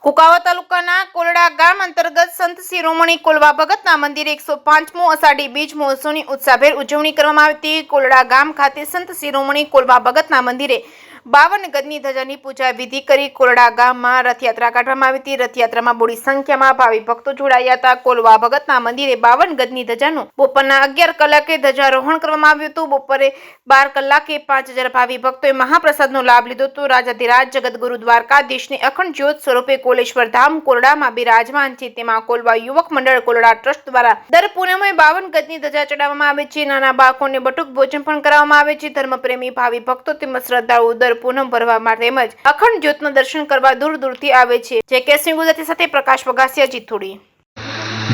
કુકાવા તાલુકાના કોલડા ગામ અંતર્ગત સંત શિરોમણી કોલવા ભગતના મંદિરે 105મો અષાઢી બીજ મહોત્સવની ઉત્સાહભેર ઉજવણી કરવામાં આવી હતી। કોલડા ગામ ખાતે સંત શિરોમણી કોલવા ભગતના મંદિરે 52 ગજની ધજાની પૂજા વિધિ કરી કોલડા ગામમાં રથયાત્રા કાઢવામાં આવી હતી। રથયાત્રામાં મોટી સંખ્યામાં ભાવિ ભક્તો જોડાયા હતા। કોલવા ભગતના મંદિરે 52 ગજની ધજાનું બપોરના 11 કલાકે ધ્વજારોહણ કરવામાં આવ્યું હતું। બપોરે 12 કલાકે 5000 ભાવિ ભક્તોએ મહાપ્રસાદનો લાભ લીધો હતો। રાજાધિરાજ જગતગુરુ દ્વારકાધીશની અખંડ જ્યોત સ્વરૂપે કોલેશ્વર ધામ કોલડામાં બિરાજમાન છે। તેમાં કોલવા યુવક મંડળ કોલડા ટ્રસ્ટ દ્વારા દર પૂનમે 52 ગજની ધજા ચડાવવામાં આવે છે। નાના બાળકોને બટુક ભોજન પણ કરાવવામાં આવે છે। ધર્મપ્રેમી ભાવિ ભક્તો તેમજ શ્રદ્ધાળુઓ દર પૂનમ ભરવા માટે તેમજ અખંડ જ્યોતના દર્શન કરવા દૂર દૂરથી આવે છે। જે કેસરી ગુજરાતી સાથે પ્રકાશ વગાસિયા જીથોડી।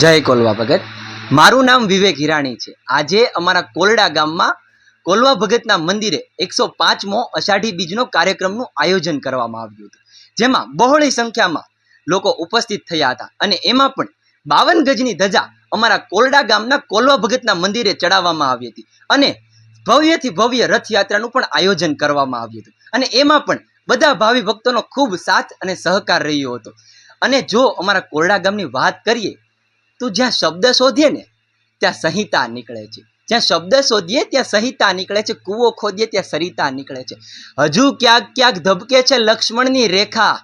જય કોલવા ભગત। મારું નામ વિવેક હિરાણી છે। આજે અમારા કોલડા ગામમાં કોલવા ભગતના મંદિરે 105મો અષાઢી બીજનો કાર્યક્રમનું આયોજન કરવામાં આવ્યું હતું, જેમાં બહોળી સંખ્યામાં લોકો ઉપસ્થિત થયા હતા અને એમાં પણ 52 ગજની ધજા અમારા કોલડા ગામના કોલવા ભગતના મંદિરે ચડાવવામાં આવી હતી અને ભવ્યથી ભવ્ય રથયાત્રાનું પણ આયોજન કરવામાં આવ્યું હતું અને એમાં પણ બધા ભાવિ ભક્તોનો ખૂબ સાથ અને સહકાર રહ્યો હતો। અને જો અમારા કોલડા ગામની વાત કરીએ તો જ્યાં શબ્દ શોધીએ ને ત્યાં સંહિતા નીકળે છે, જ્યાં શબ્દ શોધીએ ત્યાં સંહિતા નીકળે છે, કૂવો ખોદીએ ત્યાં સરિતા નીકળે છે। હજુ ક્યાંક ક્યાંક ધબકે છે લક્ષ્મણની રેખા,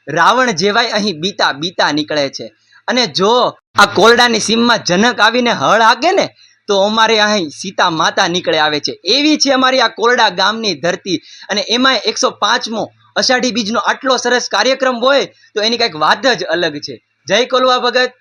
રાવણ જેવાય અહીં બીતા બીતા નીકળે છે। અને જો આ કોલડાની સીમમાં જનક આવીને હળ હાકે ને તો અમારે અહીં સીતા માતા નીકળે આવે છે। એવી છે અમારી આ કોલડા ગામની ધરતી અને એમાં 105મો અષાઢી બીજનો આટલો સરસ કાર્યક્રમ હોય તો એની કંઈક વાત જ અલગ છે। જય કોલવા ભગત।